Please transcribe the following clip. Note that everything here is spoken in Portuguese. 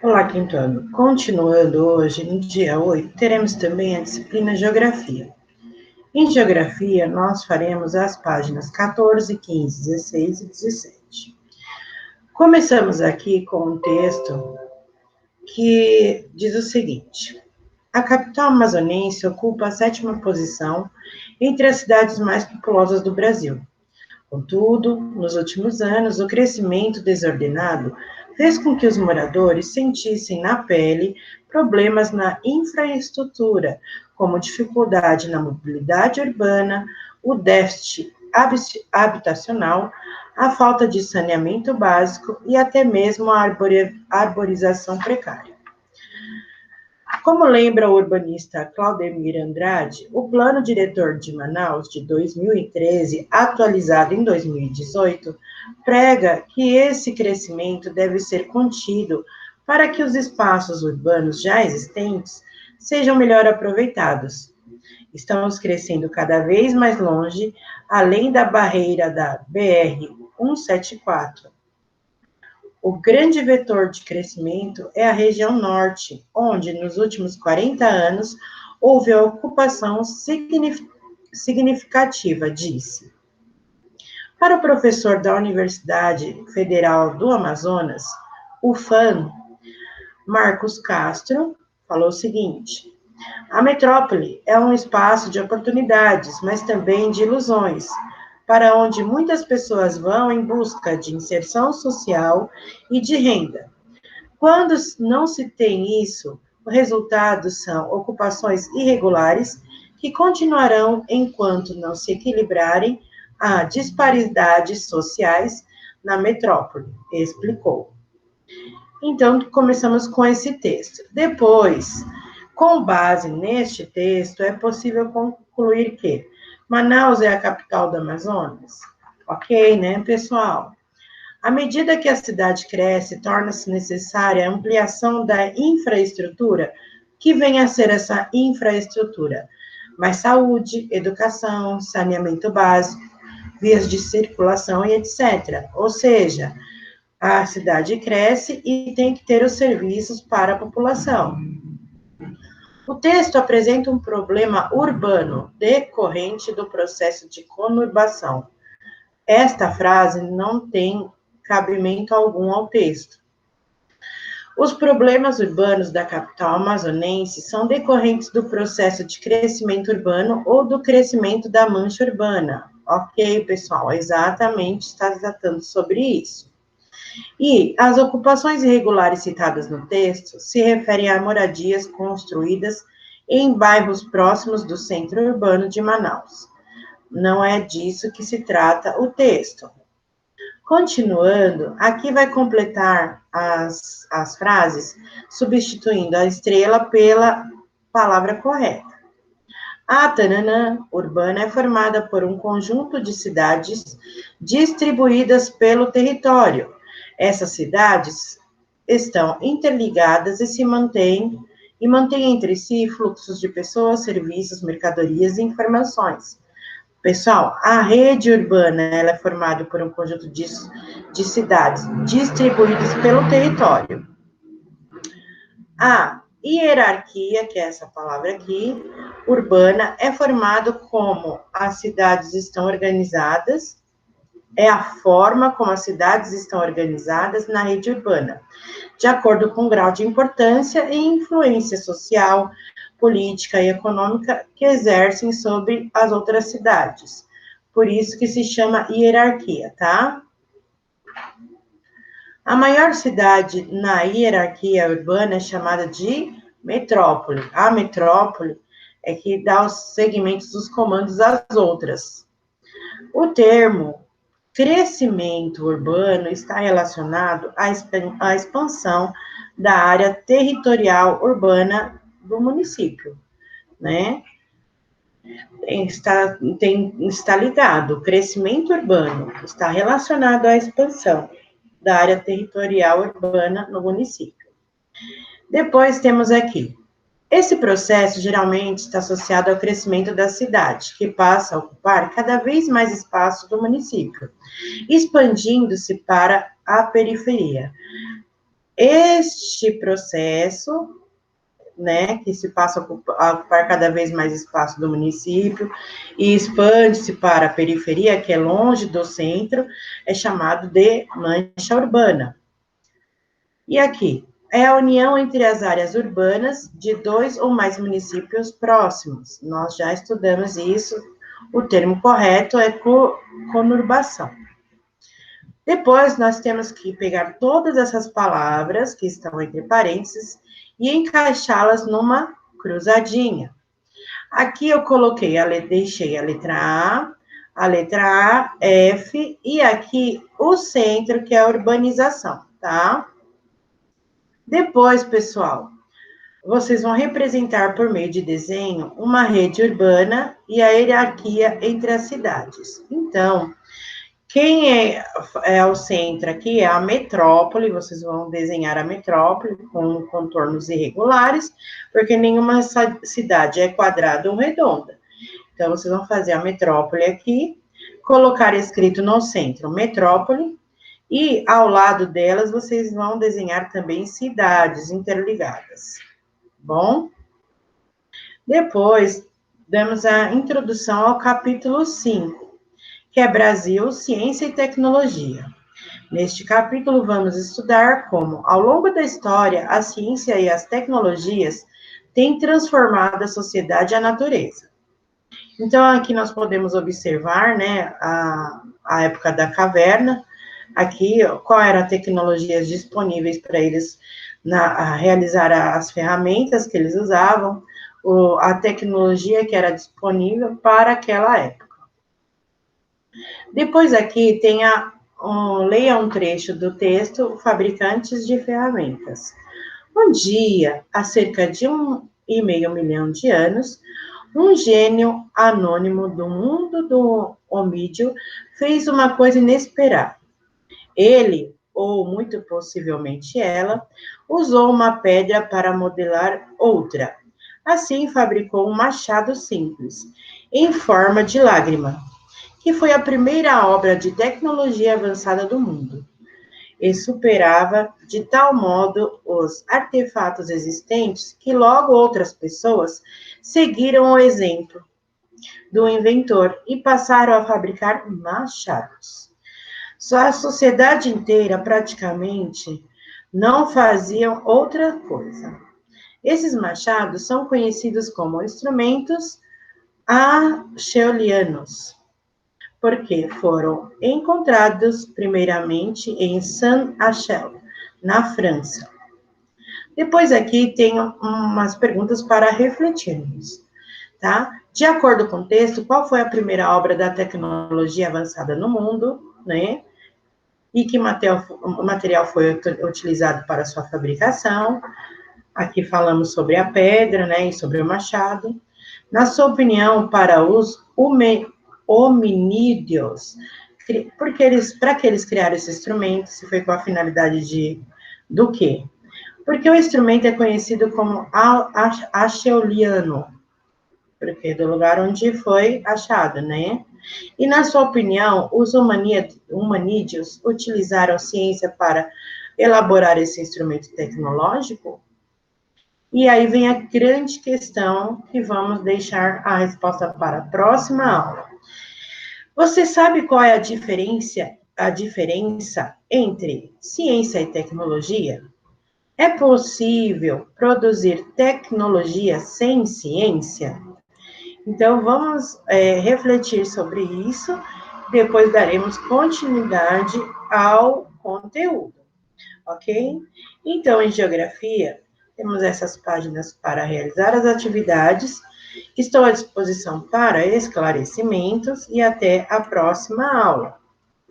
Olá, quinto ano. Continuando hoje, no dia 8, teremos também a disciplina Geografia. Em Geografia, nós faremos as páginas 14, 15, 16 e 17. Começamos aqui com um texto que diz o seguinte: a capital amazonense ocupa a 7ª posição entre as cidades mais populosas do Brasil. Contudo, nos últimos anos, o crescimento desordenado fez com que os moradores sentissem na pele problemas na infraestrutura, como dificuldade na mobilidade urbana, o déficit habitacional, a falta de saneamento básico e até mesmo a arborização precária. Como lembra o urbanista Claudemir Andrade, o Plano Diretor de Manaus de 2013, atualizado em 2018, prega que esse crescimento deve ser contido para que os espaços urbanos já existentes sejam melhor aproveitados. Estamos crescendo cada vez mais longe, além da barreira da BR-174. O grande vetor de crescimento é a região norte, onde, nos últimos 40 anos, houve a ocupação significativa, disse. Para o professor da Universidade Federal do Amazonas, UFAM, Marcos Castro, falou o seguinte: a metrópole é um espaço de oportunidades, mas também de ilusões, para onde muitas pessoas vão em busca de inserção social e de renda. Quando não se tem isso, o resultado são ocupações irregulares que continuarão enquanto não se equilibrarem as disparidades sociais na metrópole, explicou. Então, começamos com esse texto. Depois, com base neste texto, é possível concluir que Manaus é a capital do Amazonas? Ok, né, pessoal? À medida que a cidade cresce, torna-se necessária a ampliação da infraestrutura. Que vem a ser essa infraestrutura? Mais saúde, educação, saneamento básico, vias de circulação e etc. Ou seja, a cidade cresce e tem que ter os serviços para a população. O texto apresenta um problema urbano decorrente do processo de conurbação. Esta frase não tem cabimento algum ao texto. Os problemas urbanos da capital amazonense são decorrentes do processo de crescimento urbano ou do crescimento da mancha urbana. Ok, pessoal, exatamente está tratando sobre isso. E as ocupações irregulares citadas no texto se referem a moradias construídas em bairros próximos do centro urbano de Manaus. Não é disso que se trata o texto. Continuando, aqui vai completar as frases, substituindo a estrela pela palavra correta. A Tananã urbana é formada por um conjunto de cidades distribuídas pelo território. Essas cidades estão interligadas e mantêm entre si fluxos de pessoas, serviços, mercadorias e informações. Pessoal, a rede urbana ela é formada por um conjunto de cidades distribuídas pelo território. A hierarquia, que é essa palavra aqui, urbana, é formado como as cidades estão organizadas, é a forma como as cidades estão organizadas na rede urbana, de acordo com o grau de importância e influência social, política e econômica que exercem sobre as outras cidades. Por isso que se chama hierarquia, tá? A maior cidade na hierarquia urbana é chamada de metrópole. A metrópole é que dá os segmentos dos comandos às outras. O termo crescimento urbano está relacionado à expansão da área territorial urbana do município, né? Está ligado, o crescimento urbano está relacionado à expansão da área territorial urbana no município. Depois temos aqui, esse processo geralmente está associado ao crescimento da cidade, que passa a ocupar cada vez mais espaço do município, expandindo-se para a periferia. Este processo, né, que se passa a ocupar cada vez mais espaço do município e expande-se para a periferia, que é longe do centro, é chamado de mancha urbana. E aqui, é a união entre as áreas urbanas de 2 ou mais municípios próximos. Nós já estudamos isso, o termo correto é conurbação. Depois, nós temos que pegar todas essas palavras que estão entre parênteses e encaixá-las numa cruzadinha. Aqui eu coloquei, deixei a letra A, F, e aqui o centro, que é a urbanização, tá? Depois, pessoal, vocês vão representar por meio de desenho uma rede urbana e a hierarquia entre as cidades. Então, quem é o centro aqui é a metrópole, vocês vão desenhar a metrópole com contornos irregulares, porque nenhuma cidade é quadrada ou redonda. Então, vocês vão fazer a metrópole aqui, colocar escrito no centro metrópole, e ao lado delas vocês vão desenhar também cidades interligadas. Bom? Depois, damos a introdução ao capítulo 5, que é Brasil, Ciência e Tecnologia. Neste capítulo, vamos estudar como, ao longo da história, a ciência e as tecnologias têm transformado a sociedade e a natureza. Então, aqui nós podemos observar, né, a época da caverna, aqui, qual eram as tecnologias disponíveis para eles realizar as ferramentas que eles usavam, a tecnologia que era disponível para aquela época. Depois aqui tem leia um trecho do texto Fabricantes de Ferramentas. Um dia, há cerca de 1,5 milhão de anos, um gênio anônimo do mundo do homídeo fez uma coisa inesperada. Ele, ou muito possivelmente ela, usou uma pedra para modelar outra. Assim, fabricou um machado simples, em forma de lágrima, que foi a primeira obra de tecnologia avançada do mundo, e superava de tal modo os artefatos existentes que logo outras pessoas seguiram o exemplo do inventor e passaram a fabricar machados. Só a sociedade inteira praticamente não faziam outra coisa. Esses machados são conhecidos como instrumentos acheulianos, porque foram encontrados primeiramente em Saint-Achel, na França. Depois aqui tem umas perguntas para refletirmos, tá? De acordo com o texto, qual foi a primeira obra da tecnologia avançada no mundo, né? E que material foi utilizado para sua fabricação? Aqui falamos sobre a pedra, né? E sobre o machado. Na sua opinião, para os hominídeos, para que eles criaram esse instrumento, se foi com a finalidade do quê? Porque o instrumento é conhecido como acheuliano, porque é do lugar onde foi achado, né? E na sua opinião, os hominídeos utilizaram ciência para elaborar esse instrumento tecnológico? E aí vem a grande questão que vamos deixar a resposta para a próxima aula. Você sabe qual é a diferença entre ciência e tecnologia? É possível produzir tecnologia sem ciência? Então, vamos refletir sobre isso, depois daremos continuidade ao conteúdo, ok? Então, em geografia, temos essas páginas para realizar as atividades. Estou à disposição para esclarecimentos e até a próxima aula.